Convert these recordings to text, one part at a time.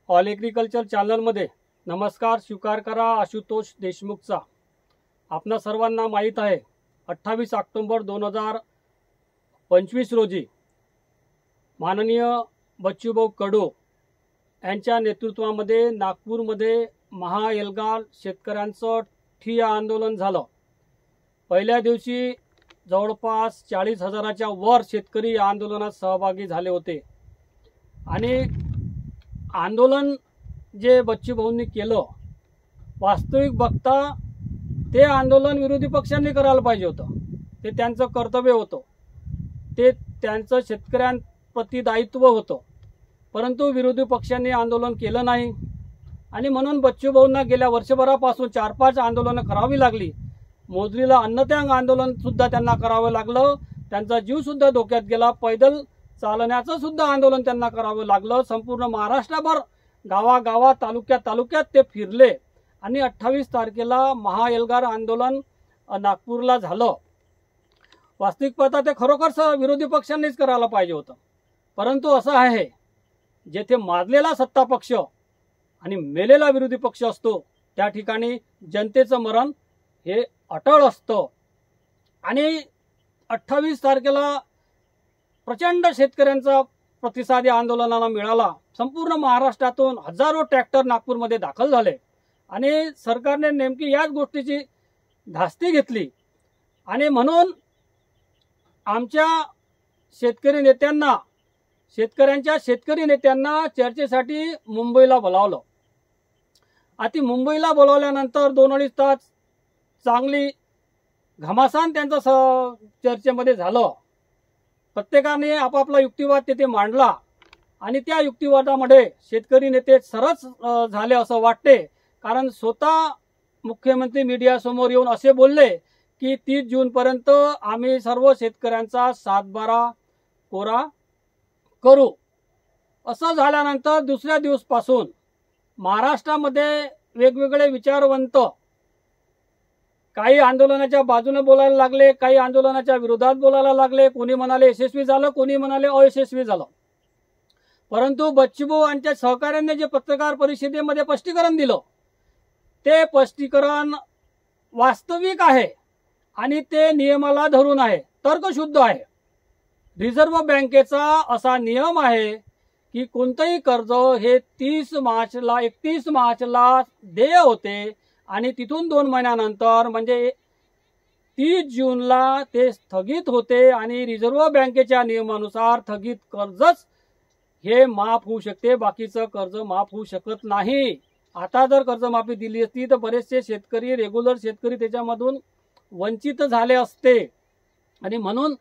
All agriculture चॅनलमध्ये नमस्कार स्वीकार करा आशुतोष देशमुखचा। आपणा सर्वांना माहीत आहे 28 ऑक्टोबर 2025 रोजी माननीय बच्चूभाऊ कडू यांच्या नेतृत्वामध्ये नागपूरमध्ये महाएल्गार शेतकऱ्यांचं ठिय्या आंदोलन झालं। पहिल्या दिवशी जवळपास 40,000च्या वर शेतकरी या आंदोलनात सहभागी झाले होते आणि आंदोलन जे बच्चूभाऊंनी केलं वास्तविक बघता ते आंदोलन विरोधी पक्षांनी करायला पाहिजे होतं। ते त्यांचं कर्तव्य होतं, ते त्यांचं शेतकऱ्यांप्रती दायित्व होतं, परंतु विरोधी पक्षांनी आंदोलन केलं नाही आणि म्हणून बच्चूभाऊंना गेल्या वर्षभरापासून 4-5 आंदोलनं करावी लागली। मोजरीला अन्नत्याग आंदोलन सुद्धा त्यांना करावं लागलं, त्यांचा जीव सुद्धा धोक्यात गेला, पैदल चालण्याचं सुद्धा आंदोलन त्यांना करावं लागलं। संपूर्ण महाराष्ट्रभर गावागावात तालुक्यात ते फिरले आणि 28 तारखेला महाएल्गार आंदोलन नागपूरला झालं। वास्तविक पाहता ते खरोखर विरोधी पक्षांनीच करायला पाहिजे होतं, परंतु असं आहे जेथे माजलेला सत्ता पक्ष आणि मेलेला विरोधी पक्ष असतो त्या ठिकाणी जनतेचं मरण हे अटळ असतं। आणि 28 तारखेला प्रचंड शेतकऱ्यांचा प्रतिसाद या आंदोलनाला मिळाला। संपूर्ण महाराष्ट्रातून हजारो ट्रॅक्टर नागपूरमध्ये दाखल झाले आणि सरकारने नेमकी याच गोष्टीची धास्ती घेतली आणि म्हणून आमच्या शेतकरी नेत्यांना चर्चेसाठी मुंबईला बोलावलं। आता मुंबईला बोलावल्यानंतर 2-2.5 तास चांगली घमासान त्यांचा चर्चेमध्ये झालं। प्रत्येकाने आपापला युक्तिवाद तेथे मांडला आणि त्या युक्तिवादामध्ये शेतकरी नेते सरस झाले असं वाटते, कारण स्वतः मुख्यमंत्री मीडियासमोर येऊन असे बोलले की 30 जूनपर्यंत आम्ही सर्व शेतकऱ्यांचा 7-12 कोरा करू। असं झाल्यानंतर दुसऱ्या दिवसापासून महाराष्ट्रामध्ये वेगवेगळे विचारवंत काही आंदोलनाच्या बाजूने बोलायला लागले, काही आंदोलनाच्या विरोधात बोलायला लागले। कोणी म्हणाले यशस्वी झालं, कोणी म्हणाले अयशस्वी झालं। परंतु बच्चूभाऊ यांच्या सहकार्याने जे पत्रकार परिषदेमध्ये स्पष्टीकरण दिलं ते स्पष्टीकरण वास्तविक आहे आणि ते नियमाला धरून आहे, तर्कशुद्ध आहे। रिझर्व्ह बँकेचा असा नियम आहे की कोणतेही कर्ज हे 31 मार्चला देय होते आणि तिथून 2 महिन्यानंतर म्हणजे 30 जूनला ते स्थगित होते आणि रिझर्व्ह बँकेच्या नियमानुसार थकीत कर्जच हे माफ होऊ शकते, बाकीचं कर्ज माफ होऊ शकत नाही। आता जर कर्जमाफी दिली असती तर बरेचसे शेतकरी रेग्युलर शेतकरी त्याच्यामधून वंचित झाले असते आणि म्हणून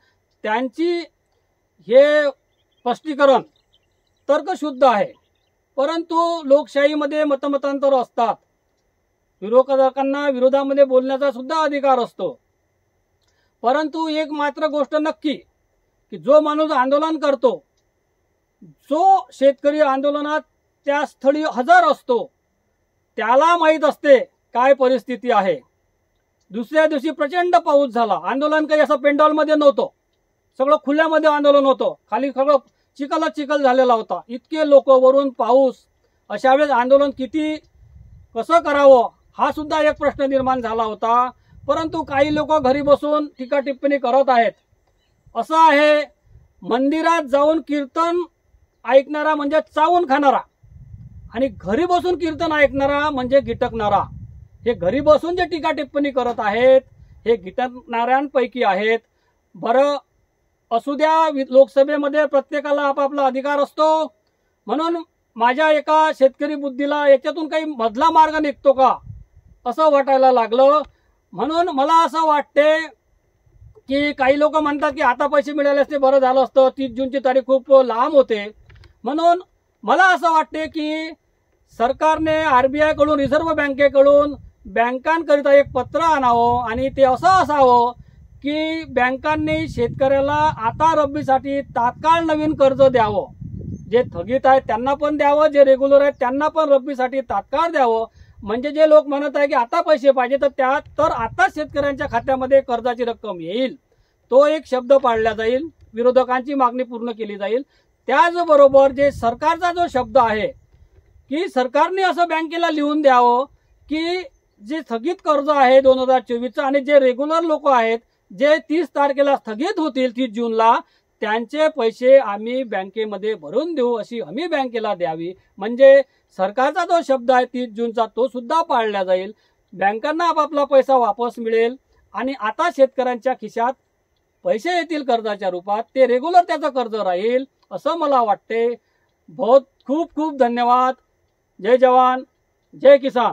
त्यांची हे स्पष्टीकरण तर्कशुद्ध आहे। परंतु लोकशाहीमध्ये मतमतांतर असतात, विरोधकांना विरोधामध्ये बोलण्याचा सुद्धा अधिकार असतो। परंतु एक मात्र गोष्ट नक्की की जो माणूस आंदोलन करतो, जो शेतकरी आंदोलनात त्या स्थळी हजर असतो त्याला माहीत असते काय परिस्थिती आहे। दुसऱ्या दिवशी प्रचंड पाऊस झाला, आंदोलन काही असं पेंडॉलमध्ये नव्हतं, सगळं खुल्यामध्ये आंदोलन होतं, खाली सगळं चिखल झालेला होता, इतके लोक वरून पाऊस। अशा वेळेस आंदोलन कसं करावं हा सुद्धा एक प्रश्न निर्माण झाला होता। परंतु काही लोक घरी बसून टीका टिप्पणी करत आहेत। असं आहे, मंदिरात जाऊन कीर्तन ऐकणारा म्हणजे चावून खाणारा आणि घरी बसून कीर्तन ऐकणारा म्हणजे गिटकणारा। हे घरी बसून जे टीका टिप्पणी करत आहेत हे गिटकणाऱ्यांपैकी आहेत। बरं असू द्या, लोकसभेमध्ये प्रत्येकाला आपापला अधिकार असतो, म्हणून माझ्या एका शेतकरी बुद्धीला याच्यातून काही मधला मार्ग निघतो का असं वाटायला लागलं। म्हणून मला असं वाटते की काही लोक म्हणतात की आता पैसे मिळाले असते बरं झालं असतं, 30 जूनची तारीख खूप लांब होते। म्हणून मला असं वाटते की सरकारने RBI कडून रिझर्व्ह बँकेकडून बँकांकरिता एक पत्र आणावं आणि ते असं असावं की बँकांनी शेतकऱ्याला आता रब्बीसाठी तात्काळ नवीन कर्ज द्यावं, जे थकीत आहेत त्यांना पण द्यावं, जे रेग्युलर आहेत त्यांना पण रब्बीसाठी तात्काळ द्यावं। म्हणजे जे लोक म्हणत आहे की आता पैसे पाहिजे तर आता शेतकऱ्यांच्या खात्यामध्ये कर्जाची रक्कम येईल, तो एक शब्द पाळला जाईल, विरोधकांची मागणी पूर्ण केली जाईल। त्याचबरोबर जे सरकारचा जो शब्द आहे की सरकारने असं बँकेला लिहून द्यावं की जे स्थगित कर्ज आहे 2024चं आणि जे रेग्युलर लोक आहेत जे 30 तारखेला स्थगित होतील 30 जूनला त्यांचे पैसे आम्ही बँकेमध्ये भरून देऊ अशी हमी बँकेला द्यावी. म्हणजे सरकारचा जो शब्द आहे 30 जूनचा तो सुद्धा पाळला जाईल. बँकांना आपापला पैसा वापस मिळेल आणि आता शेतकऱ्यांच्या खिशात पैसे येतील कर्जाच्या रूपात. ते रेग्युलर त्याचं कर्ज राहील असं मला वाटते. बहुत खूप खूप धन्यवाद. जय जवान जय किसान.